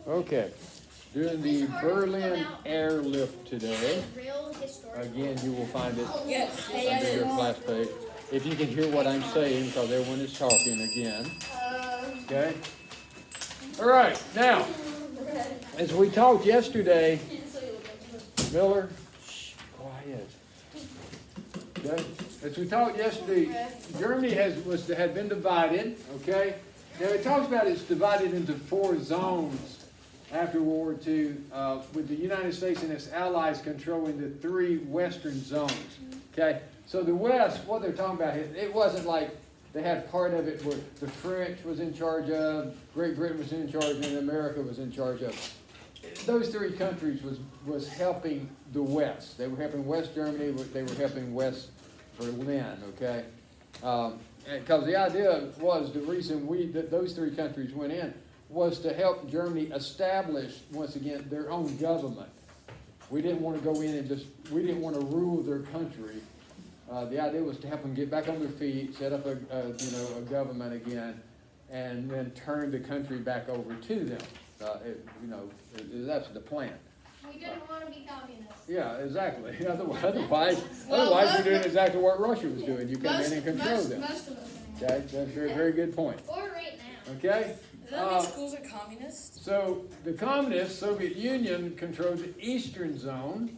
Okay, doing the Berlin airlift today. Again, you will find it under your class page. If you can hear what I'm saying, because everyone is talking again. Okay? All right, now, as we talked yesterday, Miller, shh, quiet. Okay? As we talked yesterday, Germany had been divided, okay? Now it talks about it's divided into 4 zones after World War II, with the United States and its allies controlling the 3 western zones. Okay? So the West, what they're talking about here, it wasn't like they had part of it where the French was in charge of, Great Britain was in charge, and America was in charge of. Those 3 countries was helping the West. They were helping West Germany, they were helping West Berlin, okay? Because the idea was, the reason that those 3 countries went in was to help Germany establish, once again, their own government. We didn't want to go in and we didn't want to rule their country. The idea was to help them get back on their feet, set up a government again, and then turn the country back over to them. That's the plan. We didn't want to be communists. Yeah, exactly. Otherwise we're doing exactly what Russia was doing. You come in and control them. Most of us. Okay, that's a very, very good point. Or right now. Okay? Does that mean schools are communist? So the communist Soviet Union controlled the eastern zone,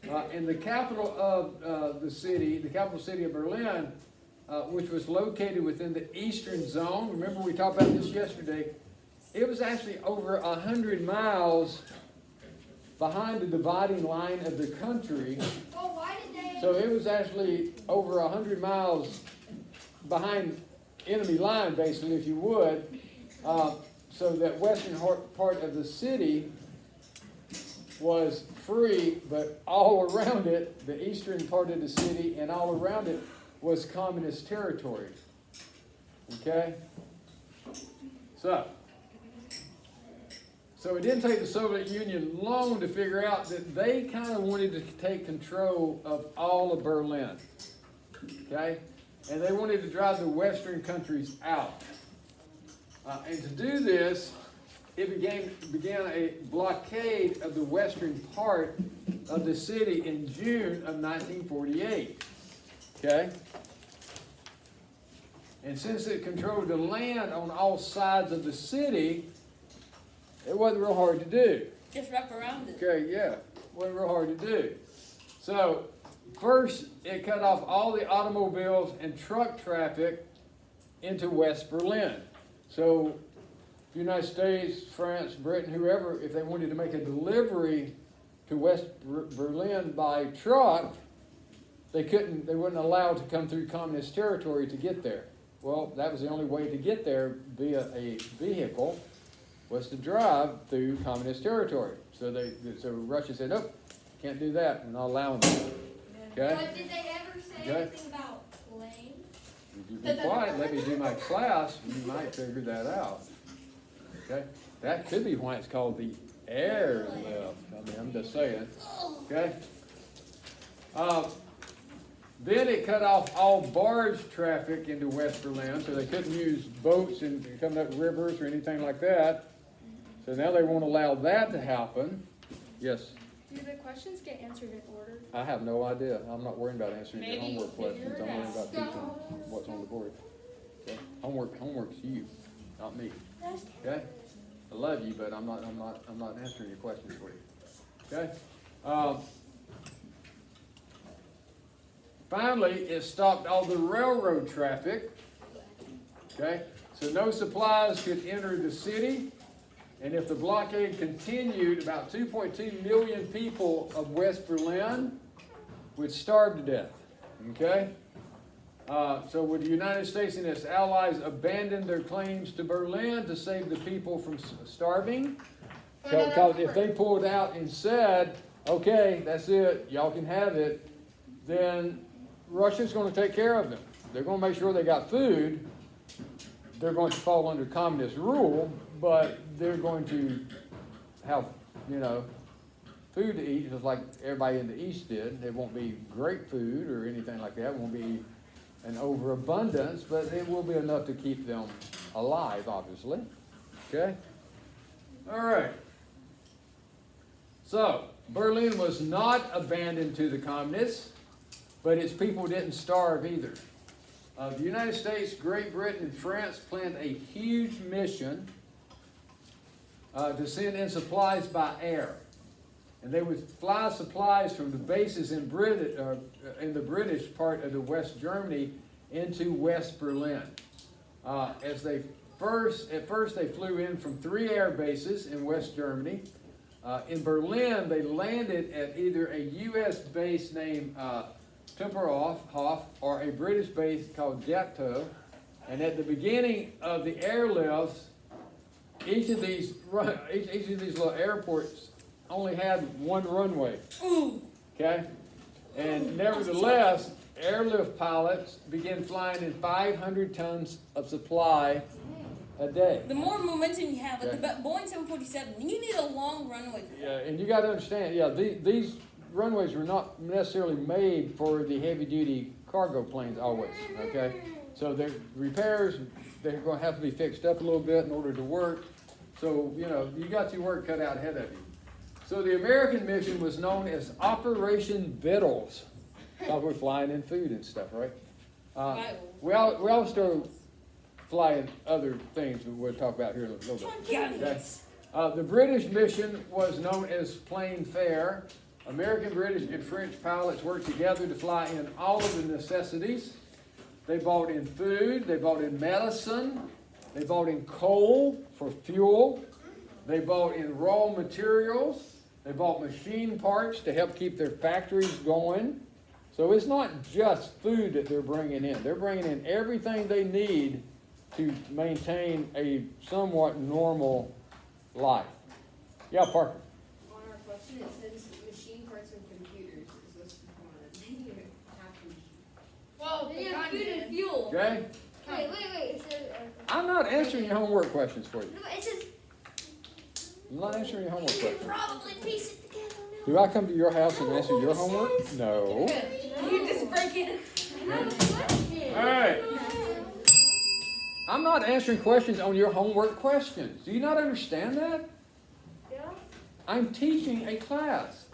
and the capital of the capital city of Berlin, which was located within the eastern zone. Remember we talked about this yesterday. It was actually over 100 miles behind the dividing line of the country. Well, why did they? So it was actually over 100 miles behind enemy line, basically, if you would. So that western part of the city was free, but all around it, the eastern part of the city and all around it was communist territory. Okay? So it didn't take the Soviet Union long to figure out that they kind of wanted to take control of all of Berlin. Okay? And they wanted to drive the Western countries out. And to do this, it began a blockade of the western part of the city in June of 1948. Okay? And since it controlled the land on all sides of the city, it wasn't real hard to do. Just wrap around it. Okay, yeah. Wasn't real hard to do. So, first, it cut off all the automobiles and truck traffic into West Berlin. So, the United States, France, Britain, whoever, if they wanted to make a delivery to West Berlin by truck, they weren't allowed to come through communist territory to get there. Well, that was the only way to get there via a vehicle, was to drive through communist territory. So Russia said, nope, can't do that, and not allowing them. Okay? But did they ever say anything about planes? If you be quiet, let me do my class, you might figure that out. Okay? That could be why it's called the airlift. I mean, I'm just saying. Okay? Then it cut off all barge traffic into West Berlin, so they couldn't use boats and come up rivers or anything like that. So now they won't allow that to happen. Yes? Do the questions get answered in order? I have no idea. I'm not worrying about answering your homework questions. I'm worrying about teaching what's on the board. Okay? Homework's you, not me. Okay? I love you, but I'm not answering your questions for you. Okay? Finally, it stopped all the railroad traffic. Okay? So no supplies could enter the city. And if the blockade continued, about 2.2 million people of West Berlin would starve to death. Okay? So would the United States and its allies abandon their claims to Berlin to save the people from starving? Because if they pulled out and said, okay, that's it, y'all can have it, then Russia's going to take care of them. They're going to make sure they got food. They're going to fall under communist rule, but they're going to have, food to eat, just like everybody in the East did. It won't be great food or anything like that. It won't be an overabundance, but it will be enough to keep them alive, obviously. Okay? All right. So, Berlin was not abandoned to the communists, but its people didn't starve either. The United States, Great Britain, and France planned a huge mission to send in supplies by air. And they would fly supplies from the bases in the British part of the West Germany into West Berlin. At first they flew in from 3 air bases in West Germany. In Berlin, they landed at either a U.S. base named Tempelhof or a British base called Gatow. And at the beginning of the airlifts, each of these little airports only had 1 runway. Okay? And nevertheless, airlift pilots began flying in 500 tons of supply a day. The more momentum you have, like Okay. the Boeing 747, you need a long runway. Yeah, and you got to understand, these runways were not necessarily made for the heavy-duty cargo planes always, okay? So their repairs, they're going to have to be fixed up a little bit in order to work. So, you got your work cut out ahead of you. So the American mission was known as Operation Vittles. Thought we're flying in food and stuff, right? We also fly in other things we'll talk about here in a little bit. Okay? The British mission was known as Plain Fare. American, British, and French pilots worked together to fly in all of the necessities. They bought in food, they bought in medicine, they bought in coal for fuel, they bought in raw materials, they bought machine parts to help keep their factories going. So it's not just food that they're bringing in. They're bringing in everything they need to maintain a somewhat normal life. Yeah, Parker. On our question, it says machine parts and computers is listed one. You have to. Well, They the have food and fuel. Okay? Wait, it says, I'm not answering your homework questions for you. no, it says, I'm not answering your homework questions. probably piece it together now. Do I come to your house and answer your homework? No. You just break it. I have a question. All right. I'm not answering questions on your homework questions. Do you not understand that? Yeah. I'm teaching a class.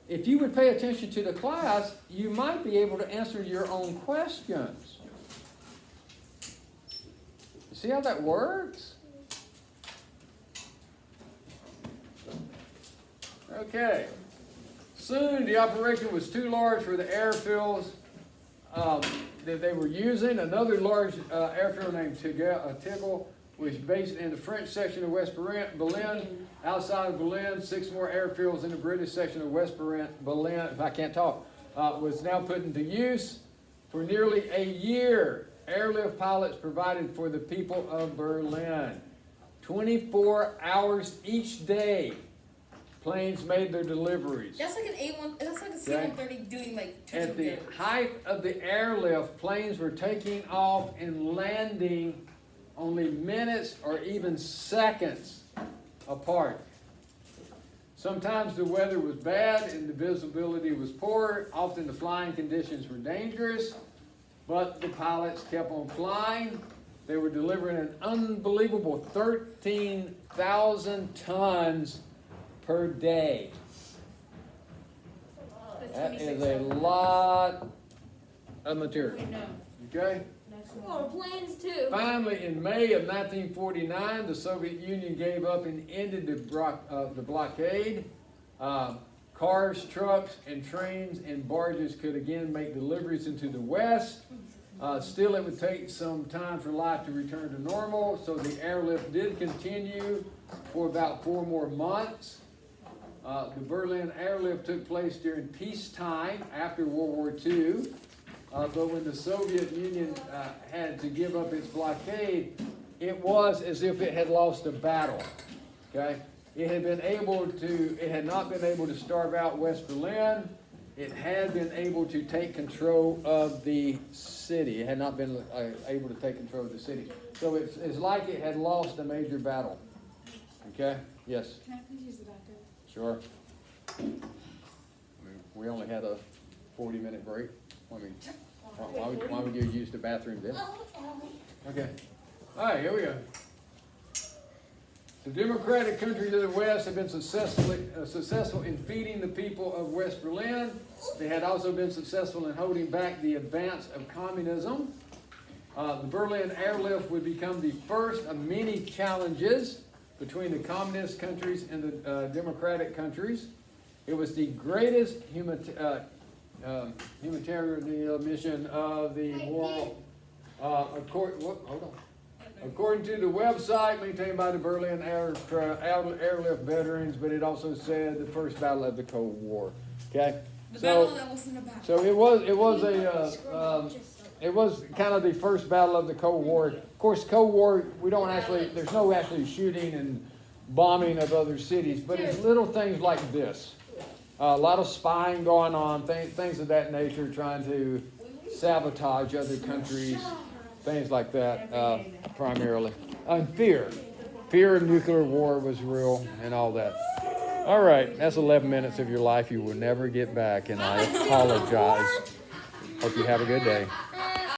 If you would pay attention to the class, you might be able to answer your own questions. You see how that works? Okay. Soon the operation was too large for the airfields that they were using. Another large airfield named Tegel was based in the French section of West Berlin. Outside of Berlin, 6 more airfields in the British section of West Berlin, if I can't talk, was now put into use. For nearly a year, airlift pilots provided for the people of Berlin. 24 hours each day, planes made their deliveries. That's like an A1. That's like a C-130 doing like 2 At the damage. height of the airlift, planes were taking off and landing only minutes or even seconds apart. Sometimes the weather was bad and the visibility was poor. Often the flying conditions were dangerous, but the pilots kept on flying. They were delivering an unbelievable 13,000 tons per day. That is a lot of material. Okay? Oh, planes too. Finally, in May of 1949, the Soviet Union gave up and ended the blockade. Cars, trucks, and trains and barges could again make deliveries into the West. Still, it would take some time for life to return to normal, so the airlift did continue for about 4 more months. The Berlin airlift took place during peacetime after World War II. But when the Soviet Union had to give up its blockade, it was as if it had lost a battle. Okay? It had not been able to starve out West Berlin. It had been able to take control of the city. It had not been able to take control of the city. So it's like it had lost a major battle. Okay? Yes? Can I please use the bathroom? Sure. We only had a 40-minute break. Why would you use the bathroom then? Okay. All right, here we go. The democratic countries of the West have been successful in feeding the people of West Berlin. They had also been successful in holding back the advance of communism. The Berlin airlift would become the first of many challenges between the communist countries and the democratic countries. It was the greatest humanitarian mission of the world. According to the website maintained by the Berlin airlift veterans, but it also said the first battle of the Cold War. Okay, The battle that wasn't about. so it was kind of the first battle of the Cold War. Of course, Cold War, there's no actually shooting and bombing of other cities, but it's little things like this. A lot of spying going on, things of that nature, trying to sabotage other countries, things like that, primarily. And fear of nuclear war was real and all that. All right, that's 11 minutes of your life you will never get back, and I apologize. Hope you have a good day.